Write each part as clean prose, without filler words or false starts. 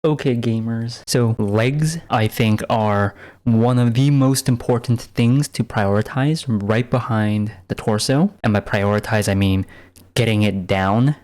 Okay, gamers. So legs, I think, are one of the most important things to prioritize right behind the torso. And by prioritize, I mean getting it down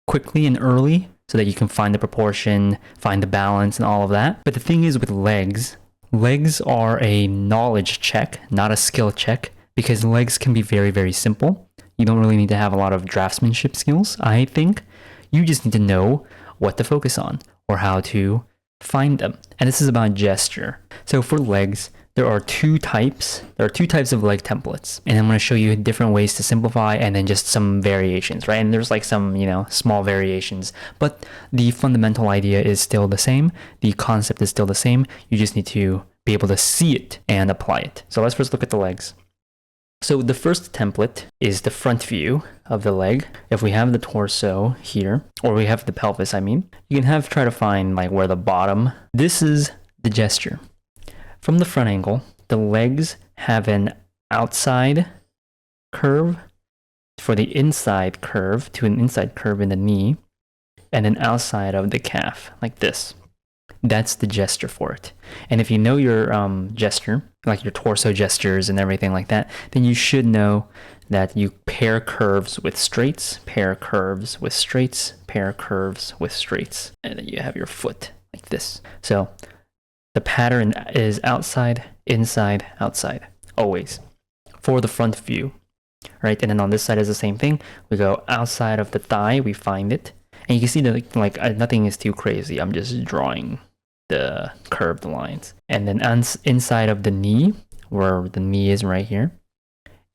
quickly and early so that you can find the proportion, find the balance and all of that. But the thing is with legs, legs are a knowledge check, not a skill check, because legs can be very, very simple. You don't really need to have a lot of draftsmanship skills, I think. You just need to know what to focus on or how to find them. And this is about gesture. So for legs, there are two types. There are two types of leg templates. And I'm going to show you different ways to simplify and then just some variations, right? And there's like some, small variations, but the fundamental idea is still the same. The concept is still the same. You just need to be able to see it and apply it. So let's first look at the legs. So the first template is the front view of the leg. If we have the torso here, or we have the pelvis, you can try to find like where the bottom. This is the gesture. From the front angle, the legs have an outside curve for the inside curve to an inside curve in the knee, and an outside of the calf, like this. That's the gesture for it. And if you know your gesture, like your torso gestures and everything like that, then you should know that you pair curves with straights, pair curves with straights, pair curves with straights. And then you have your foot like this. So the pattern is outside, inside, outside, always, for the front view, right? And then on this side is the same thing. We go outside of the thigh, we find it. And you can see that nothing is too crazy. I'm just drawing the curved lines. And then inside of the knee, where the knee is right here,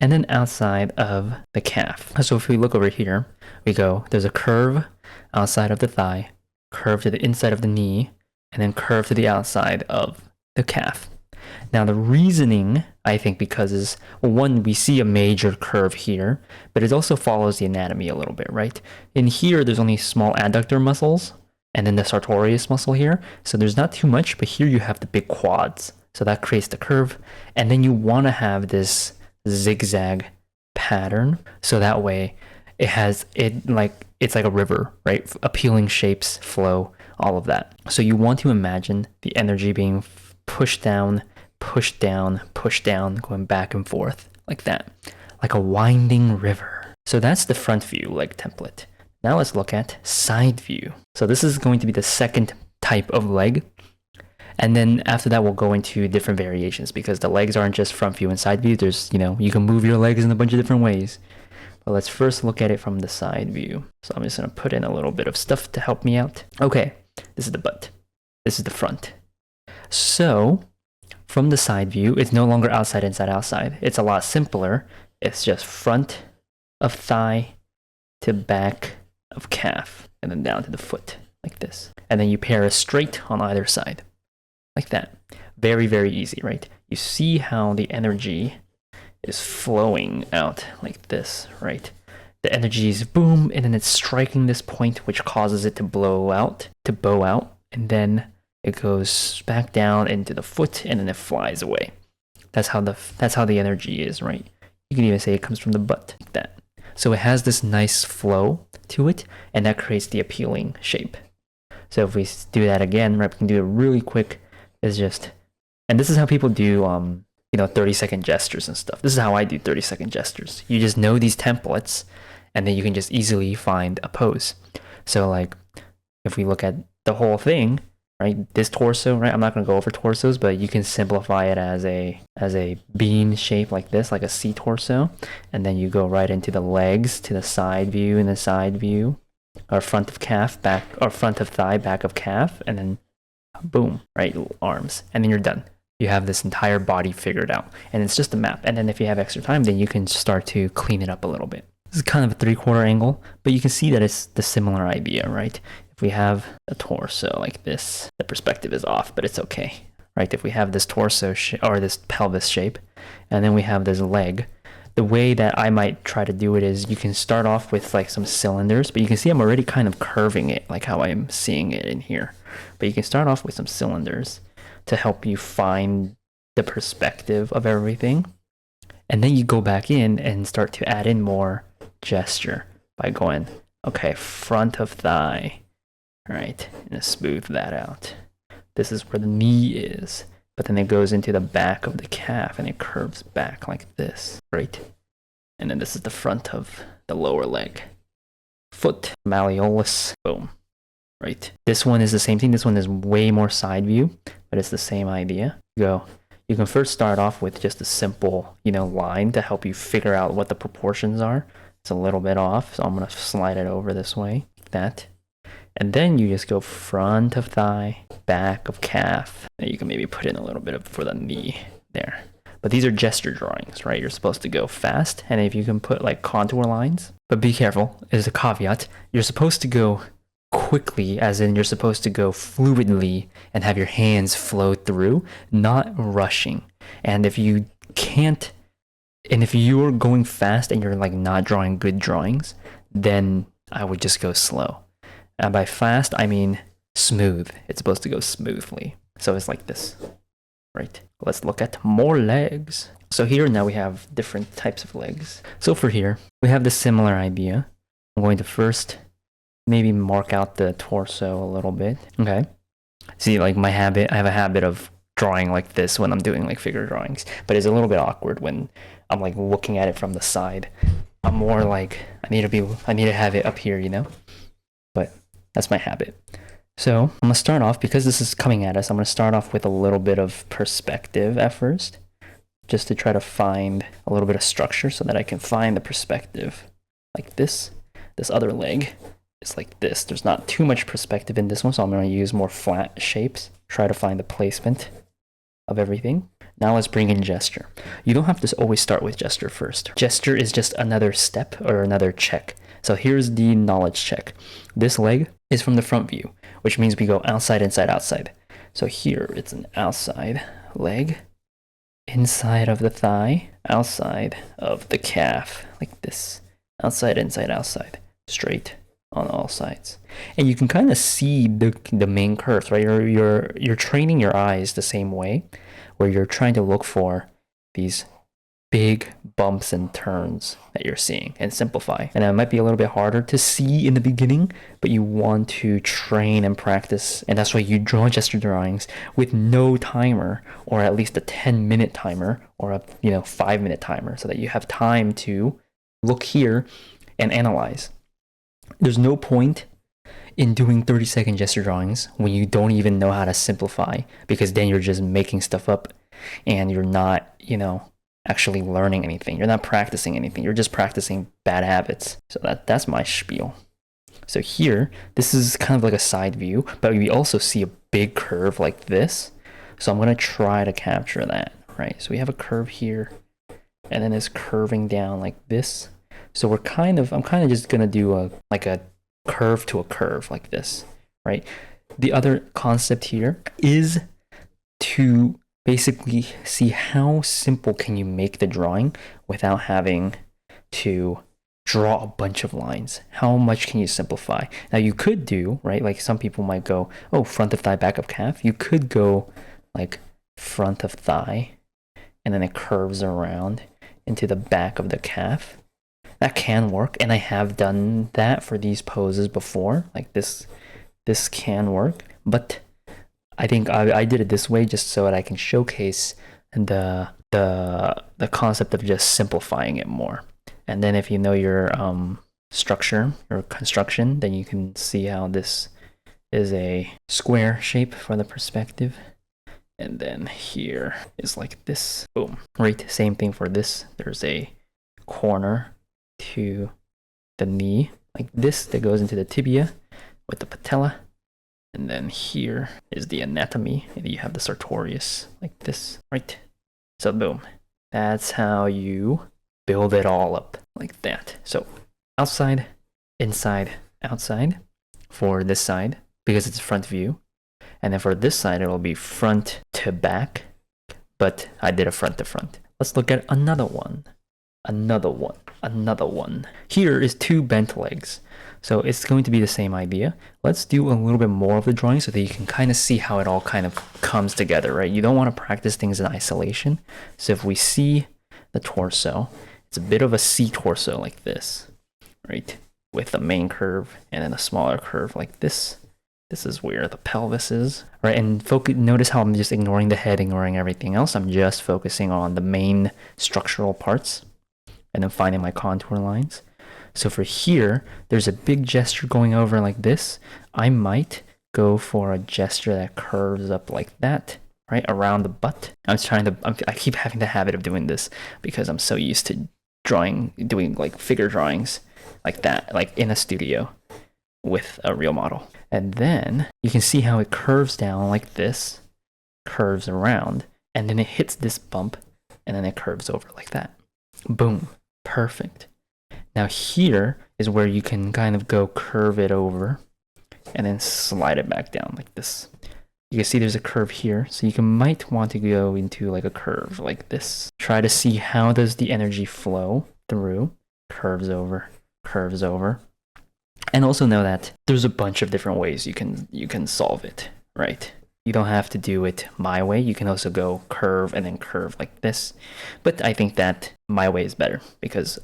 and then outside of the calf. So if we look over here, we go, there's a curve outside of the thigh, curve to the inside of the knee, and then curve to the outside of the calf. Now the reasoning, I think, because is, well, one, we see a major curve here, but it also follows the anatomy a little bit, right? In here, there's only small adductor muscles, and then the sartorius muscle here. So there's not too much, but here you have the big quads. So that creates the curve. And then you want to have this zigzag pattern. So that way it's like a river, right? Appealing shapes, flow, all of that. So you want to imagine the energy being pushed down, pushed down, pushed down, going back and forth like that, like a winding river. So that's the front view leg template. Now let's look at side view. So this is going to be the second type of leg. And then after that, we'll go into different variations because the legs aren't just front view and side view. There's, you can move your legs in a bunch of different ways. But let's first look at it from the side view. So I'm just going to put in a little bit of stuff to help me out. Okay, this is the butt. This is the front. So from the side view, it's no longer outside, inside, outside. It's a lot simpler. It's just front of thigh to back of calf and then down to the foot like this. And then you pair a straight on either side like that. Very, very easy, right? You see how the energy is flowing out like this, right? The energy is boom, and then it's striking this point, which causes it to bow out, and then it goes back down into the foot, and then it flies away. That's how the energy is, right? You can even say it comes from the butt like that. So it has this nice flow to it, and that creates the appealing shape. So if we do that again, right, we can do it really quick. It's just, and this is how people do 30-second gestures and stuff. This is how I do 30-second gestures. You just know these templates, and then you can just easily find a pose. So like, if we look at the whole thing, right, this torso, right, I'm not going to go over torsos, but you can simplify it as a bean shape like this, like a C torso, and then you go right into the legs to the side view and the side view, or front of calf, back, or front of thigh, back of calf, and then boom, right, arms, and then you're done. You have this entire body figured out, and it's just a map. And then if you have extra time, then you can start to clean it up a little bit. This is kind of a 3/4 angle, but you can see that it's the similar idea, right? If we have a torso like this, the perspective is off, but it's okay, right? If we have this torso or this pelvis shape, and then we have this leg, the way that I might try to do it is you can start off with like some cylinders, but you can see I'm already kind of curving it like how I'm seeing it in here. But you can start off with some cylinders to help you find the perspective of everything. And then you go back in and start to add in more gesture by going, okay, front of thigh. All right, and smooth that out. This is where the knee is. But then it goes into the back of the calf and it curves back like this, right? And then this is the front of the lower leg. Foot, malleolus, boom, right? This one is the same thing. This one is way more side view, but it's the same idea. You can first start off with just a simple, line to help you figure out what the proportions are. It's a little bit off, so I'm gonna slide it over this way, like that. And then you just go front of thigh, back of calf. And you can maybe put in a little bit for the knee there. But these are gesture drawings, right? You're supposed to go fast, and if you can put like contour lines, but be careful, is a caveat. You're supposed to go quickly, as in you're supposed to go fluidly and have your hands flow through, not rushing. And if you can't, and if you're going fast and you're like not drawing good drawings, then I would just go slow. And by fast, I mean smooth. It's supposed to go smoothly. So it's like this, right? Let's look at more legs. So here now we have different types of legs. So for here, we have the similar idea. I'm going to first maybe mark out the torso a little bit. Okay. See, like I have a habit of drawing like this when I'm doing like figure drawings, but it's a little bit awkward when I'm like looking at it from the side. I'm more like, I need to have it up here, but that's my habit. So I'm gonna start off, because this is coming at us, I'm gonna start off with a little bit of perspective at first, just to try to find a little bit of structure so that I can find the perspective like this. This other leg is like this. There's not too much perspective in this one, so I'm gonna use more flat shapes, try to find the placement of everything. Now let's bring in gesture. You don't have to always start with gesture first. Gesture is just another step or another check. So here's the knowledge check. This leg is from the front view, which means we go outside, inside, outside. So here it's an outside leg, inside of the thigh, outside of the calf, like this. Outside, inside, outside, straight on all sides. And you can kind of see the main curves, right? You're training your eyes the same way, where you're trying to look for these big bumps and turns that you're seeing and simplify. And it might be a little bit harder to see in the beginning, but you want to train and practice. And that's why you draw gesture drawings with no timer, or at least a 10-minute timer, or a 5-minute timer, so that you have time to look here and analyze. There's no point in doing 30-second gesture drawings when you don't even know how to simplify, because then you're just making stuff up and you're not, actually learning anything. You're not practicing anything. You're just practicing bad habits. So that's my spiel. So here, this is kind of like a side view, but we also see a big curve like this. So I'm going to try to capture that, right? So we have a curve here, and then it's curving down like this. So I'm kind of just going to do a curve to a curve like this, right? The other concept here is to basically see how simple can you make the drawing without having to draw a bunch of lines. How much can you simplify? Now you could do, right, like some people might go, oh, front of thigh, back of calf. You could go like front of thigh, and then it curves around into the back of the calf. That can work, and I have done that for these poses before. Like this can work, but I think I did it this way just so that I can showcase the concept of just simplifying it more. And then if you know your structure or construction, then you can see how this is a square shape for the perspective. And then here is like this. Boom. Right, same thing for this. There's a corner to the knee like this that goes into the tibia with the patella. And then here is the anatomy. And you have the sartorius like this, right? So boom. That's how you build it all up like that. So outside, inside, outside for this side, because it's front view. And then for this side, it'll be front to back, but I did a front to front. Let's look at another one. Here is two bent legs. So it's going to be the same idea. Let's do a little bit more of the drawing so that you can kind of see how it all kind of comes together, right? You don't want to practice things in isolation. So if we see the torso, it's a bit of a C torso like this, right? With the main curve and then a smaller curve like this. This is where the pelvis is, right? And notice how I'm just ignoring the head, ignoring everything else. I'm just focusing on the main structural parts and then finding my contour lines. So for here, there's a big gesture going over like this. I might go for a gesture that curves up like that, right? Around the butt. I keep having the habit of doing this because I'm so used to doing like figure drawings like that, like in a studio with a real model. And then you can see how it curves down like this, curves around, and then it hits this bump, and then it curves over like that. Boom. Perfect. Now here is where you can kind of go curve it over and then slide it back down like this. You can see there's a curve here, so you might want to go into like a curve like this. Try to see how does the energy flow through, curves over, and also know that there's a bunch of different ways you can solve it, right? You don't have to do it my way. You can also go curve and then curve like this, but I think that my way is better because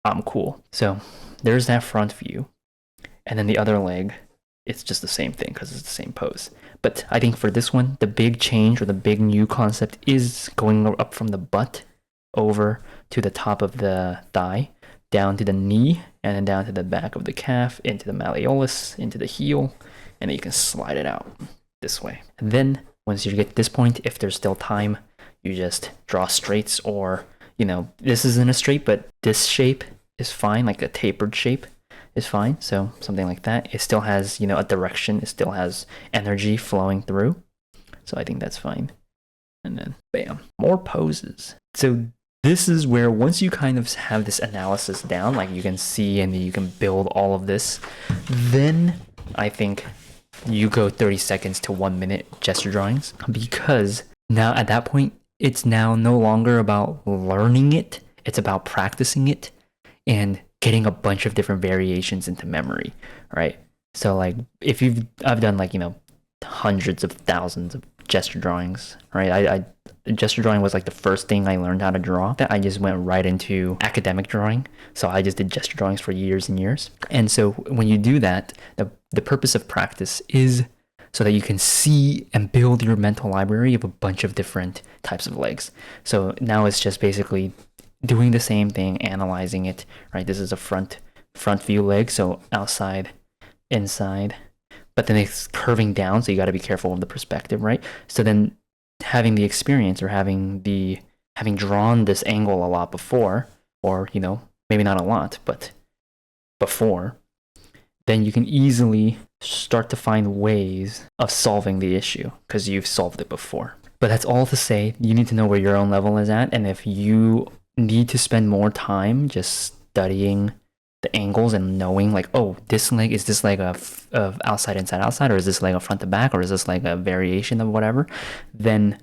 I'm cool. So there's that front view, and then the other leg, it's just the same thing because it's the same pose. But I think for this one, the big change or the big new concept is going up from the butt over to the top of the thigh, down to the knee, and then down to the back of the calf, into the malleolus, into the heel, and then you can slide it out this way. And then once you get to this point, if there's still time, you just draw straights, or, you know, this isn't a straight, but this shape is fine, like a tapered shape is fine. So something like that. It still has, you know, a direction. It still has energy flowing through. So I think that's fine. And then bam, more poses. So this is where once you kind of have this analysis down, like you can see and you can build all of this, then I think you go 30 seconds to 1 minute gesture drawings, because now at that point, it's now no longer about learning it. It's about practicing it and getting a bunch of different variations into memory, right? So like I've done like, you know, hundreds of thousands of gesture drawings, right? Gesture drawing was like the first thing I learned how to draw. That I just went right into academic drawing. So I just did gesture drawings for years and years. And so when you do that, the purpose of practice is so that you can see and build your mental library of a bunch of different types of legs. So now it's just basically doing the same thing, analyzing it, right? This is a front view leg, so outside, inside, but then it's curving down, so you got to be careful of the perspective, right? So then having the experience or having drawn this angle a lot before, or, you know, maybe not a lot, but before, then you can easily start to find ways of solving the issue because you've solved it before. But that's all to say, you need to know where your own level is at, and if you need to spend more time just studying the angles and knowing like, oh, this leg, is this leg of outside, inside, outside, or is this leg of front to back, or is this like a variation of whatever, then,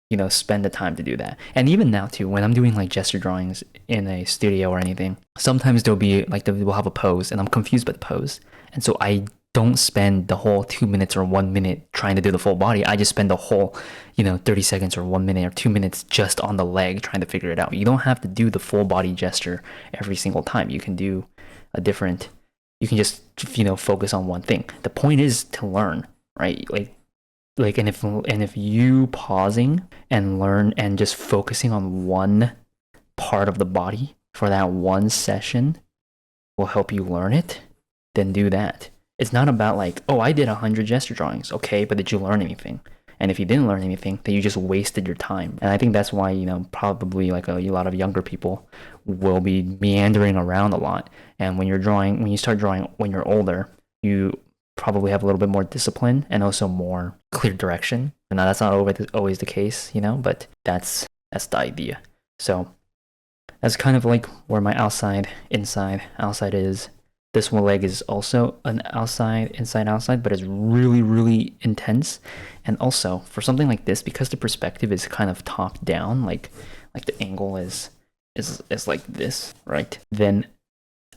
you know, spend the time to do that. And even now too, when I'm doing like gesture drawings in a studio or anything, sometimes there'll be like, we'll have a pose and I'm confused by the pose. And so I don't spend the whole 2 minutes or 1 minute trying to do the full body. I just spend the whole, you know, 30 seconds or 1 minute or 2 minutes just on the leg trying to figure it out. You don't have to do the full body gesture every single time. You can do you can just, you know, focus on one thing. The point is to learn, right? Like, and if you pausing and learn and just focusing on one part of the body for that one session will help you learn it, then do that. It's not about like, oh, I did 100 gesture drawings. Okay, but did you learn anything? And if you didn't learn anything, then you just wasted your time. And I think that's why, you know, probably like a lot of younger people will be meandering around a lot. And when you start drawing when you're older, you probably have a little bit more discipline and also more clear direction. And now that's not always the case, you know, but that's the idea. So that's kind of like where my outside, inside, outside is. This one leg is also an outside, inside, outside, but it's really, really intense. And also for something like this, because the perspective is kind of top down, like the angle is like this, right? Then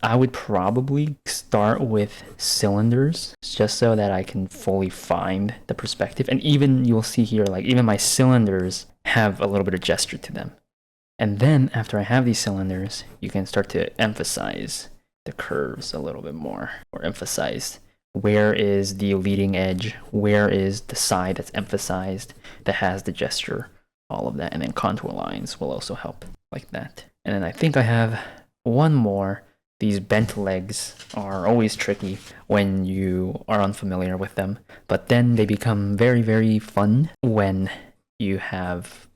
I would probably start with cylinders just so that I can fully find the perspective. And even you'll see here, like even my cylinders have a little bit of gesture to them. And then after I have these cylinders, you can start to emphasize the curves a little bit more, or emphasize where is the leading edge, where is the side that's emphasized, that has the gesture, all of that. And then contour lines will also help like that. And then I think I have one more. These bent legs are always tricky when you are unfamiliar with them, but then they become very, very fun when you have,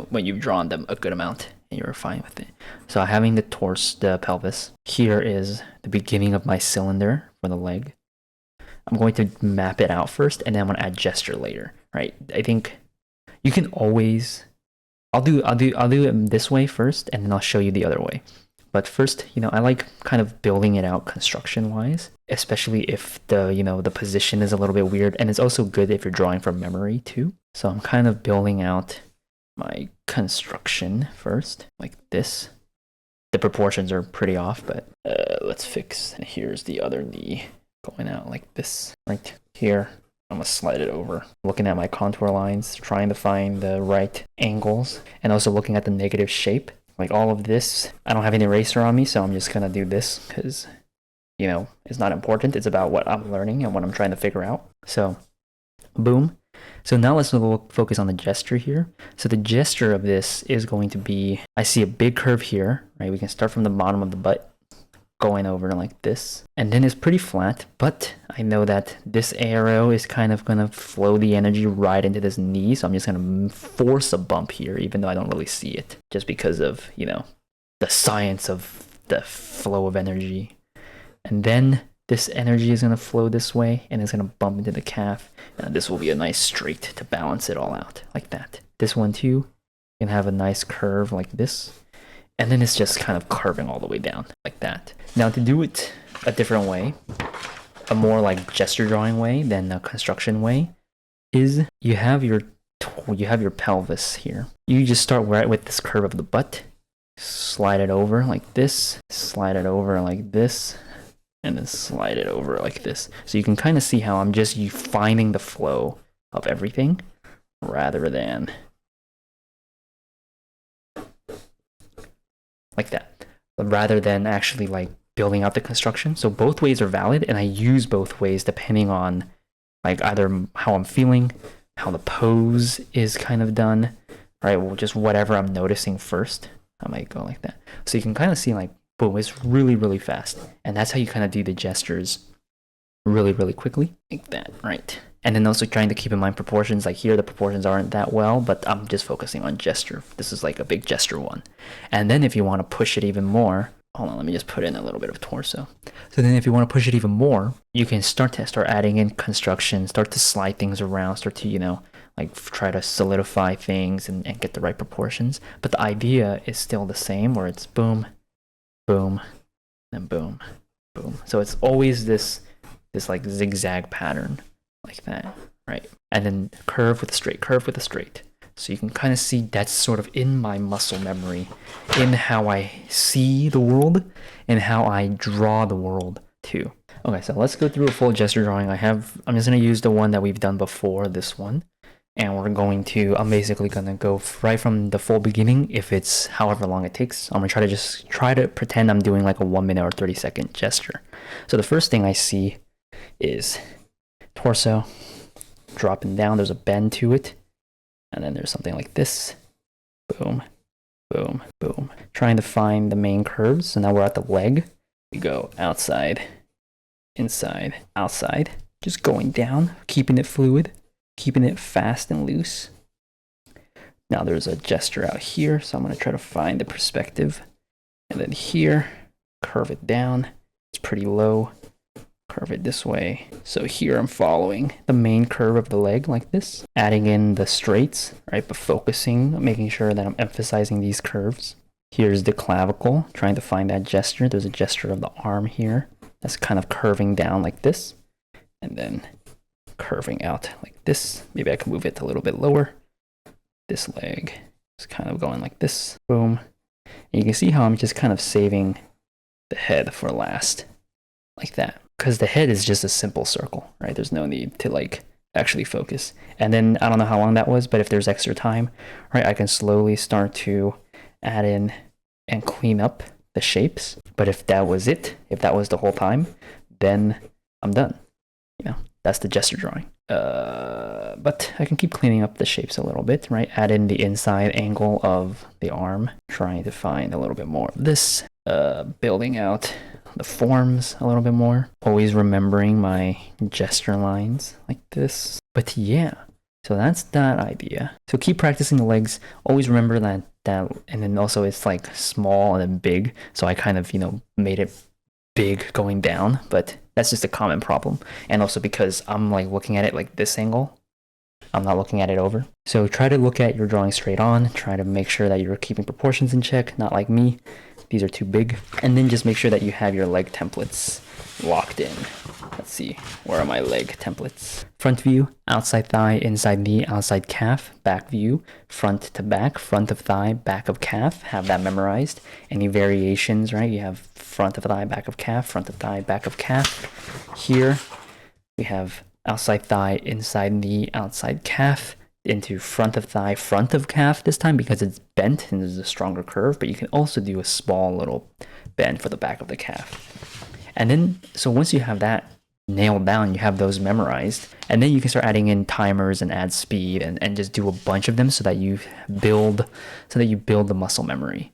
when you've drawn them a good amount and you're fine with it. So having the pelvis, here is the beginning of my cylinder for the leg. I'm going to map it out first, and then I'm going to add gesture later, right? I think you can always, I'll do it this way first, and then I'll show you the other way. But first, I like kind of building it out construction-wise, especially if the position is a little bit weird, and it's also good if you're drawing from memory too. So I'm kind of building out my construction first, like this. The proportions are pretty off, but let's fix. And here's the other knee going out like this, right here. I'm gonna slide it over. Looking at my contour lines, trying to find the right angles, and also looking at the negative shape. Like all of this, I don't have an eraser on me, so I'm just gonna do this because, it's not important. It's about what I'm learning and what I'm trying to figure out. So, boom. So now let's focus on the gesture here. So the gesture of this is going to be, I see a big curve here, right? We can start from the bottom of the butt, going over like this, and then it's pretty flat, but I know that this arrow is kind of gonna flow the energy right into this knee, so I'm just gonna force a bump here, even though I don't really see it, just because of, the science of the flow of energy. And then this energy is gonna flow this way, and it's gonna bump into the calf, and this will be a nice straight to balance it all out, like that. This one too, can have a nice curve like this. And then it's just kind of curving all the way down like that. Now to do it a different way, a more like gesture drawing way than a construction way, is you have your pelvis here. You just start right with this curve of the butt, slide it over like this, slide it over like this, and then slide it over like this. So you can kind of see how I'm just finding the flow of everything rather than like that, rather than actually like building out the construction. So both ways are valid, and I use both ways depending on like either how I'm feeling, how the pose is kind of done, right? Well, just whatever I'm noticing first, I might go like that. So you can kind of see like, boom, it's really, really fast. And that's how you kind of do the gestures really, really quickly, like that, right? And then also trying to keep in mind proportions. Like here, the proportions aren't that well, but I'm just focusing on gesture. This is like a big gesture one. And then if you want to push it even more, hold on, let me just put in a little bit of torso. So then if you want to push it even more, you can start adding in construction, start to slide things around, start to, like try to solidify things and get the right proportions. But the idea is still the same, where it's boom, boom, and boom, boom. So it's always this like zigzag pattern. Like that, right? And then curve with a straight, curve with a straight. So you can kind of see that's sort of in my muscle memory, in how I see the world and how I draw the world too. Okay, so let's go through a full gesture drawing. I'm just gonna use the one that we've done before this one. And I'm basically gonna go right from the full beginning. If it's however long it takes, I'm gonna try to pretend I'm doing like a 1 minute or 30-second gesture. So the first thing I see is torso dropping down. There's a bend to it, and then there's something like this. Boom, boom, boom. Trying to find the main curves. So now we're at the leg. We go outside, inside, outside. Just going down, keeping it fluid, keeping it fast and loose. Now there's a gesture out here, so I'm going to try to find the perspective. And then here, curve it down. It's pretty low. Curve it this way. So here I'm following the main curve of the leg like this, adding in the straights, right? But focusing, making sure that I'm emphasizing these curves. Here's the clavicle, trying to find that gesture. There's a gesture of the arm here that's kind of curving down like this, and then curving out like this. Maybe I can move it a little bit lower. This leg is kind of going like this. Boom. And you can see how I'm just kind of saving the head for last, like that. Because the head is just a simple circle, right? There's no need to like actually focus. And then I don't know how long that was, but if there's extra time, right, I can slowly start to add in and clean up the shapes. But if that was it, if that was the whole time, then I'm done. That's the gesture drawing. But I can keep cleaning up the shapes a little bit, right? Add in the inside angle of the arm, trying to find a little bit more of this, building out the forms a little bit more, always remembering my gesture lines like this. But yeah, so that's that idea. So keep practicing the legs. Always remember that, and then also it's like small and then big. So I kind of, made it big going down, but that's just a common problem. And also because I'm like looking at it like this angle, I'm not looking at it over. So try to look at your drawing straight on. Try to make sure that you're keeping proportions in check, not like me. These are too big. And then just make sure that you have your leg templates locked in. Let's see, where are my leg templates? Front view, outside thigh, inside knee, outside calf, back view, front to back, front of thigh, back of calf. Have that memorized. Any variations, right? You have front of thigh, back of calf, front of thigh, back of calf. Here we have outside thigh, inside knee, outside calf, into front of thigh, front of calf this time because it's bent and there's a stronger curve, but you can also do a small little bend for the back of the calf. And then, so once you have that nailed down, you have those memorized, and then you can start adding in timers and add speed and just do a bunch of them so that you build the muscle memory.